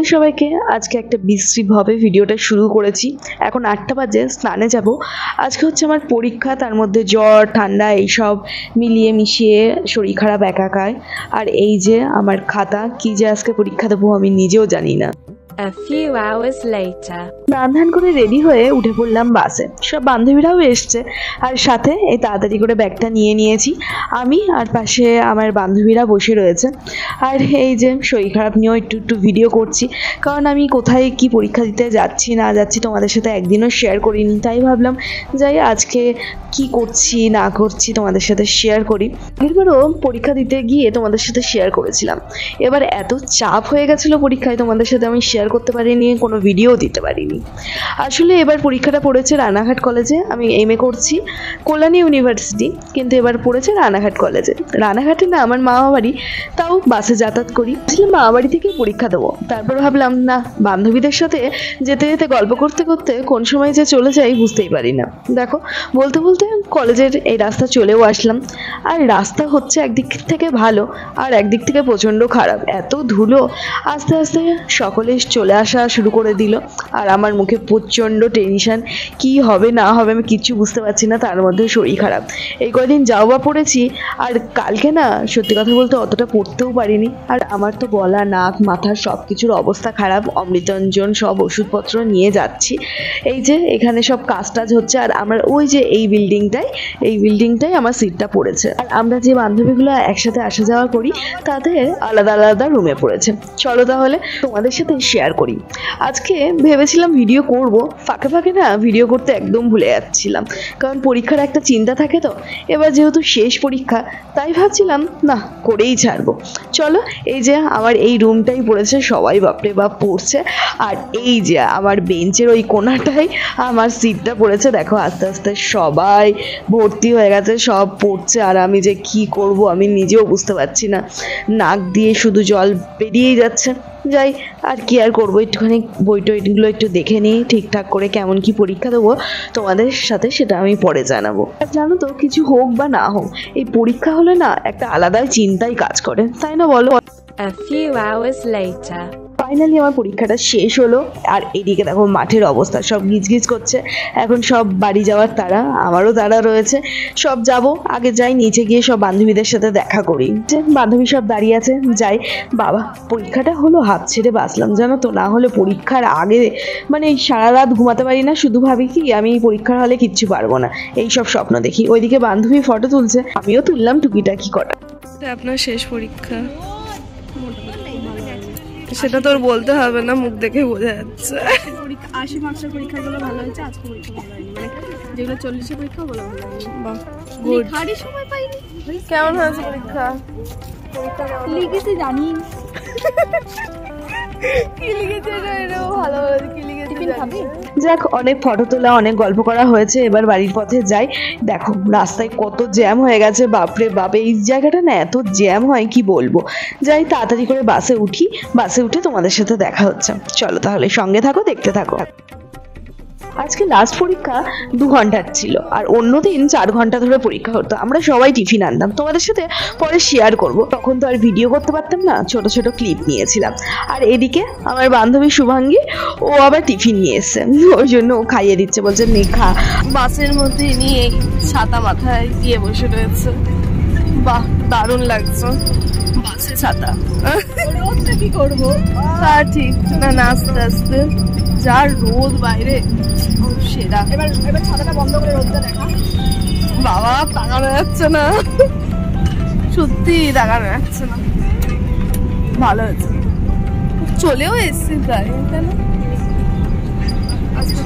তোমাদের সবাইকে আজকে একটা বিশ্রীভাবে ভিডিওটা শুরু করেছি। এখন 8টা বাজে, স্নানে যাব। আজকে হচ্ছে আমার পরীক্ষা, তার মধ্যে জ্বর ঠান্ডা এইসব মিলিয়ে মিশিয়ে শরীর খারাপ একাকার। আর এই যে আমার খাতা, কি যে আজকে পরীক্ষা দেবো আমি নিজেও জানি না। A few hours later. স্নান ধান করে রেডি হয়ে উঠে পড়লাম বাসে। সব বান্ধবীরাও এসছে আর সাথে এই তাড়াতাড়ি করে ব্যাগটা নিয়ে নিয়েছি আমি, আর পাশে আমার বান্ধবীরা বসে রয়েছে। আর এই যে শরীর খারাপ নিয়েও একটু একটু ভিডিও করছি, কারণ আমি কোথায় কি পরীক্ষা দিতে যাচ্ছি না যাচ্ছি তোমাদের সাথে একদিনও শেয়ার করিনি, তাই ভাবলাম যাই আজকে কি করছি না করছি তোমাদের সাথে শেয়ার করি। আগেরবারও পরীক্ষা দিতে গিয়ে তোমাদের সাথে শেয়ার করেছিলাম, এবার এত চাপ হয়ে গেছিলো পরীক্ষায় তোমাদের সাথে আমি শেয়ার করতে পারিনি, কোনো ভিডিও দিতে পারিনি। আসলে এবার পরীক্ষাটা পড়েছে রানাঘাট কলেজে, আমি এমএ করছি কল্যাণী ইউনিভার্সিটি, কিন্তু এবার পড়েছে রানাঘাট কলেজে। রানাঘাটে না আমার মামা বাড়ি, তাও বাসে যাতায়াত করি। মামা বাড়ি থেকে পরীক্ষা দেবো, তারপর ভাবলাম না বান্ধবীদের সাথে যেতে যেতে গল্প করতে করতে কোন সময় যে চলে যাই বুঝতেই পারি না। দেখো বলতে বলতে কলেজের এই রাস্তা চলেও আসলাম। আর রাস্তা হচ্ছে একদিক থেকে ভালো আর একদিক থেকে প্রচণ্ড খারাপ, এত ধুলো। আস্তে আস্তে সকলে চলে আসা শুরু করে দিল আর আমার মুখে প্রচণ্ড টেনশন, কি হবে না হবে আমি কিচ্ছু বুঝতে পারছি না, তার মধ্যে শরীর খারাপ। এই কদিন যাও বা পড়েছি, আর কালকে না সত্যি কথা বলতে অতটা পড়তেও পারিনি। আর আমার তো গলা নাক মাথা সব কিছুর অবস্থা খারাপ, অমৃতাঞ্জন সব ওষুধপত্র নিয়ে যাচ্ছি। এই যে এখানে সব কাজ টাজ হচ্ছে, আর আমার ওই যে এই বিল্ডিংটাই আমার সিটটা পড়েছে। আর আমরা যে বান্ধবীগুলো একসাথে আসা যাওয়া করি তাদের আলাদা আলাদা রুমে পড়েছে। চলো তাহলে তোমাদের সাথে শেয়ার করি। আজকে ভেবেছিলাম ভিডিও করব, ফাঁকে ফাঁকে না ভিডিও করতে একদম ভুলে যাচ্ছিলাম, কারণ পরীক্ষার একটা চিন্তা থাকে তো। এবার যেহেতু শেষ পরীক্ষা তাই ভাবছিলাম না করেই ছাড়বো। চলো এই যে আমার এই রুমটাই পড়েছে, সবাই বাপরে বাপ পড়ছে। আর এই যে আমার বেঞ্চের ওই কোণাটাই আমার সিটটা পড়েছে। দেখো আস্তে আস্তে সবাই ভর্তি হয়ে গেছে, সব পড়ছে, আর আমি যে কি করব আমি নিজেও বুঝতে পারছি না, নাক দিয়ে শুধু জল বেরিয়েই যাচ্ছে। যাই আর কি আর করবো, একটুখানি বই টইগুলো একটু দেখে নিই ঠিকঠাক করে, কেমন কি পরীক্ষা দেবো তোমাদের সাথে সেটা আমি পরে জানাবো। আর জানো তো কিছু হোক বা না হোক, এই পরীক্ষা হলে না একটা আলাদাই চিন্তাই কাজ করে, তাই না বলো? A few hours later. Finally আমার পরীক্ষাটা শেষ হলো। আর এদিকে দেখো মাঠের অবস্থা, সব গিজগিজ করছে। এখন সব বাড়ি যাওয়ার তাড়া, আমারও তাড়া রয়েছে। সব যাব, আগে যাই নিচে গিয়ে সব বান্ধবীদের সাথে দেখা করি। যে বান্ধবী সব দাঁড়িয়ে আছে, যাই। বাবা পরীক্ষাটা হলো, হাত ছেড়ে বাঁচলাম জানো তো, না হলে পরীক্ষার আগে মানে সারা রাত ঘুমাতে পারি না, শুধু ভাবি কি আমি পরীক্ষার হলে কিচ্ছু পারবো না, এই সব স্বপ্ন দেখি। ওইদিকে বান্ধবী ফটো তুলছে, আমিও তুললাম টুকিটাকি কটা। আপনার শেষ পরীক্ষা, সেটা তোর বলতে হবে না, মুখ দেখে বোঝা যাচ্ছে। 80 মার্কসের পরীক্ষাগুলো ভালো হয়েছে, আজকে পরীক্ষা ভালো হয়নি, মানে যেগুলো 40-এর পরীক্ষা ওগুলো ভালো হয়নি। বাহ গুড। খাড়ি সময় পাইনি। কেমন হয়েছে পরীক্ষা? লিখেছি জানি কি লিখেছে এটাও ভালো হয়েছে, কি লিখেছে জানি। যাক অনেক ফটো তোলা অনেক গল্প করা হয়েছে, এবার বাড়ির পথে যাই। দেখো রাস্তায় কত জ্যাম হয়ে গেছে, বাপরে বাপ, এই জায়গাটা না এত জ্যাম হয় কি বলবো। যাই তাড়াতাড়ি করে বাসে উঠি, বাসে উঠে তোমাদের সাথে দেখা হচ্ছে। চলো তাহলে সঙ্গে থাকো, দেখতে থাকো। আজকে লাস্ট পরীক্ষা 2 ঘন্টার ছিল, আর অন্যদিন 4 ঘন্টা ধরে পরীক্ষা হতো। আমরা সবাই টিফিন আনতাম, তোমাদের সাথে পরে শেয়ার করব, তখন তো আর ভিডিও করতে পারতাম না, ছোট ছোট ক্লিপ নিয়েছিলাম। আর এদিকে আমার বান্ধবী শুভাঙ্গী, ও আবার টিফিন নিয়ে এসছে, ওই জন্য ও খাইয়ে দিচ্ছে, বলছে নে খা। বাসের মধ্যে নিয়ে ছাতা মাথায় দিয়ে বসে রয়েছে, বাহ দারুণ লাগছে। বাসে ছাতা, কি করবো? তা ঠিক না, না আস্তে আস্তে যা রোদ বাইরে, সেরা। এবার ছাতাটা বন্ধ করে রোদটা দেখা। বাবা তাকানো যাচ্ছে না, সত্যি তাকানো যাচ্ছে না। ভালো হয়েছে, চলেও এসছি প্রায়, তাই না? আজকে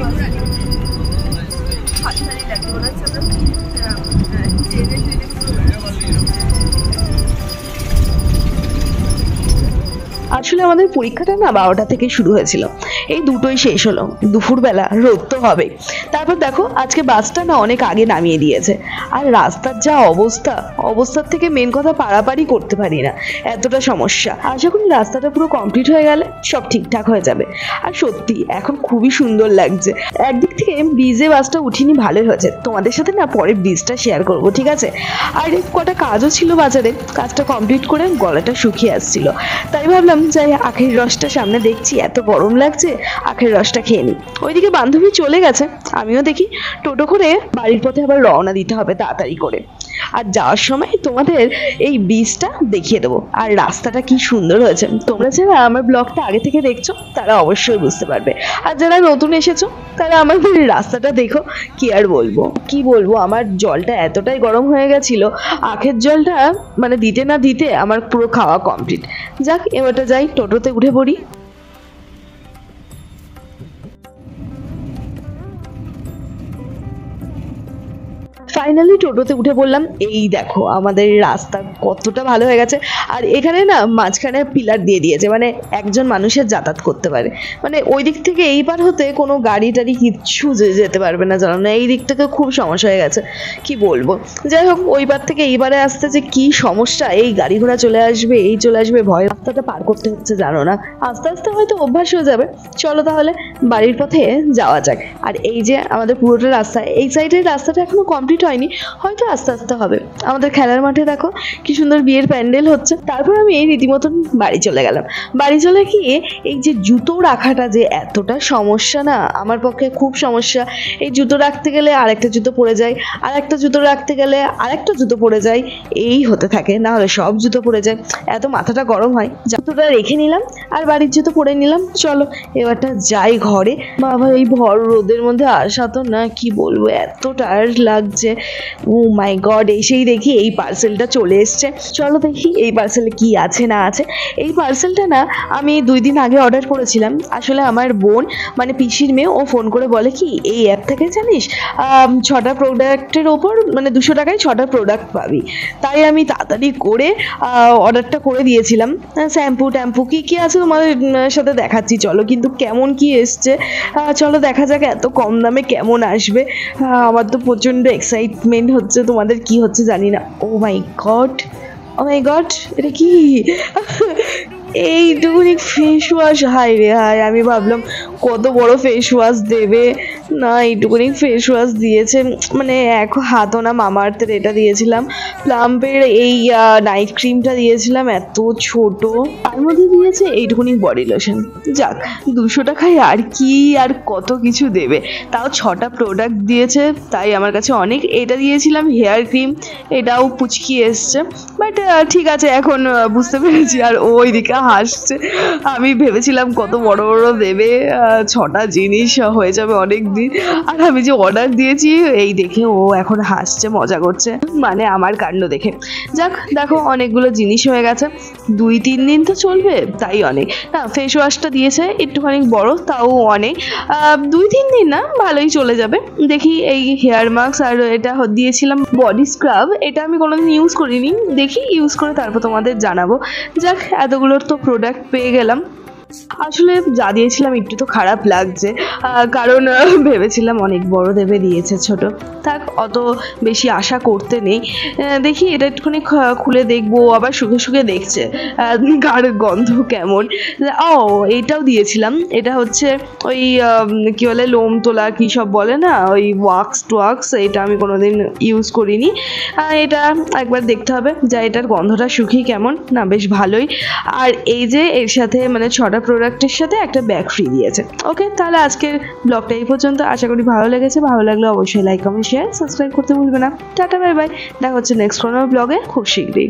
আসলে আমাদের পরীক্ষাটা না 12টা থেকে শুরু হয়েছিল, এই দুটোই শেষ হলো। দুপুরবেলা রোদ তো হবে। তারপর দেখো আজকে বাসটা না অনেক আগে নামিয়ে দিয়েছে, আর রাস্তার যা অবস্থার থেকে মেন কথা পারাপারই করতে পারি না, এতটা সমস্যা। আশা করি রাস্তাটা পুরো কমপ্লিট হয়ে গেলে সব ঠিকঠাক হয়ে যাবে। আর সত্যি এখন খুবই সুন্দর লাগছে। একদিক থেকে ব্রিজে বাসটা উঠিনি, ভালোই হয়েছে। তোমাদের সাথে না পরে ব্রিজটা শেয়ার করব, ঠিক আছে? আর কটা কাজও ছিল বাজারে, কাজটা কমপ্লিট করে গলাটা শুকিয়ে আসছিল, তাই ভাবলাম যাই আখের রসটা সামনে দেখছি, এত গরম লাগছে, আখের রসটা খেয়ে নিই। ওইদিকে বান্ধবী চলে গেছে, আমিও দেখি টোটো করে বাড়ির পথে আবার রওনা দিতে হবে তাড়াতাড়ি করে। আর যাওয়ার সময় তোমাদের এই ব্রিজটা দেখিয়ে দেবো, আর রাস্তাটা কি সুন্দর হয়েছে। তোমরা যারা আমার ব্লগটা আগে থেকে দেখছো তারা অবশ্যই বুঝতে পারবে, আর যারা নতুন এসেছো তারা আমাদের রাস্তাটা দেখো। কি আর বলবো, কি বলবো, আমার জলটা এতটাই গরম হয়ে গেছিল, আখের জলটা মানে দিতে না দিতে আমার পুরো খাওয়া কমপ্লিট। যাক এবারটা যাই, টোটোতে উঠে পড়ি। ফাইনালি টোটোতে উঠে পড়লাম। এই দেখো আমাদের রাস্তা কতটা ভালো হয়ে গেছে, আর এখানে না মাঝখানে পিলার দিয়ে দিয়েছে, মানে একজন মানুষের যাতায়াত করতে পারে, মানে ওই দিক থেকে এই পার হতে কোনো গাড়ি টাড়ি কিচ্ছু যেতে পারবে না, জানো না। এই দিক থেকে খুব সমস্যা হয়ে গেছে, কি বলবো। যাই হোক ওই পার থেকে এইবারে আসতে যে কি সমস্যা, এই গাড়ি ঘোড়া চলে আসবে, এই চলে আসবে, ভয়। রাস্তাটা পার করতে হচ্ছে, জানো না। আস্তে আস্তে হয়তো অভ্যাস হয়ে যাবে। চলো তাহলে বাড়ির পথে যাওয়া যাক। আর এই যে আমাদের পুরোটা রাস্তা, এই সাইডের রাস্তাটা এখনো কমপ্লিট হয়নি, হয়তো আস্তে আস্তে হবে। আমাদের খেলার মাঠে দেখো কি সুন্দর বিয়ের প্যান্ডেল হচ্ছে। তারপর আমি এই রীতিমতন বাড়ি চলে গেলাম। বাড়ি চলে গিয়ে এই যে জুতো রাখাটা যে এতটা সমস্যা না, আমার পক্ষে খুব সমস্যা। এই জুতো রাখতে গেলে আরেকটা জুতো পড়ে যায়, আর একটা জুতো রাখতে গেলে আরেকটা জুতো পড়ে যায়, এই হতে থাকে, না হলে সব জুতো পড়ে যায়, এত মাথাটা গরম হয়। জুতোটা রেখে নিলাম আর বাড়ির জুতো পরে নিলাম। চলো এবারটা যাই ঘরে। বাবা এই ভর রোদের মধ্যে আসা তো না, কি বলবো, এত টায়ার্ড লাগছে। ও মাই গড, এসেই দেখি এই পার্সেলটা চলে এসছে। চলো দেখি এই পার্সেলে কি আছে না আছে। এই পার্সেলটা না আমি 2 দিন আগে অর্ডার করেছিলাম। আসলে আমার বোন মানে পিসির মেয়ে, ও ফোন করে বলে কি এই অ্যাপ থেকে জানিস 6টা প্রোডাক্টের ওপর মানে 200 টাকায় 6টা প্রোডাক্ট পাবি। তাই আমি তাড়াতাড়ি করে অর্ডারটা করে দিয়েছিলাম। শ্যাম্পু ট্যাম্পু কি কি আছে তোমাদের সাথে দেখাচ্ছি চলো, কিন্তু কেমন কি এসছে চলো দেখা যাক, এত কম দামে কেমন আসবে। আমার তো প্রচণ্ড এক্সাইটমেন্ট হচ্ছে, তোমাদের কি হচ্ছে জানি না। ও মাই গড, ও মাই গড, এটা কি? এইটুকুনি ফেস ওয়াশ, হাই রে হাই, আমি ভাবলাম কত বড় ফেস ওয়াশ দেবে, না এইটুকুনি ফেস ওয়াশ দিয়েছে। মানে এক হাতও না, মামা আর্থের এটা দিয়েছিলাম, প্লাম্পের এই নাইট ক্রিমটা দিয়েছিলাম এত ছোট, তার মধ্যে দিয়েছে এইটুকুনি বডি লোশন। যাক 200 টাকায় আর কি আর কত কিছু দেবে, তাও 6টা প্রোডাক্ট দিয়েছে, তাই আমার কাছে অনেক। এটা দিয়েছিলাম হেয়ার ক্রিম, এটাও পুচকি এসছে, বাট ঠিক আছে এখন বুঝতে পেরেছি। আর ওইদিকে হাসছে, আমি ভেবেছিলাম কত বড় বড় দেবে, 6টা জিনিস হয়ে যাবে অনেক দিন, আর আমি যে অর্ডার দিয়েছি এই দেখে ও এখন হাসছে, মজা করছে, মানে আমার কাণ্ড দেখে। যাক দেখো অনেকগুলো জিনিস হয়ে গেছে, 2-3 দিন তো চলবে, তাই অনেক। না ফেস ওয়াশটা দিয়েছে একটুখানি বড়, তাও অনেক, 2-3 দিন না ভালোই চলে যাবে। দেখি এই হেয়ার মাস্ক, আর এটা দিয়েছিলাম বডি স্ক্রাব, এটা আমি কোনোদিন ইউজ করিনি, দেখি ইউজ করে তারপর তোমাদের জানাবো। যাক এতগুলোর তো প্রোডাক্ট পেয়ে গেলাম। আসলে যা দিয়েছিলাম একটু তো খারাপ লাগছে, কারণ ভেবেছিলাম অনেক বড় দেবে, দিয়েছে ছোট। থাক অত বেশি আশা করতে নেই। দেখি এটা একটুখানি খুলে দেখবো, আবার শুকে শুকে দেখছে গার গন্ধ কেমন। ও এইটাও দিয়েছিলাম, এটা হচ্ছে ওই কি বলে লোম তোলা কি সব বলে না, ওই ওয়াক্স টোয়াক্স, এটা আমি কোনোদিন ইউজ করিনি, এটা একবার দেখতে হবে যা এটার গন্ধটা শুকি কেমন। না বেশ ভালোই। আর এই যে এর সাথে মানে 6টা প্রোডাক্টের সাথে একটা ব্যাগ ফ্রি দিয়েছে। ওকে তাহলে আজকের ব্লগটা এই পর্যন্ত, আশা করি ভালো লেগেছে। ভালো লাগলে অবশ্যই লাইক কমেন্ট শেয়ার সাবস্ক্রাইব করতে ভুলবে না। টাটা বাই বাই, দেখা হচ্ছে নেক্সট কোনো ব্লগে খুব শীঘ্রই।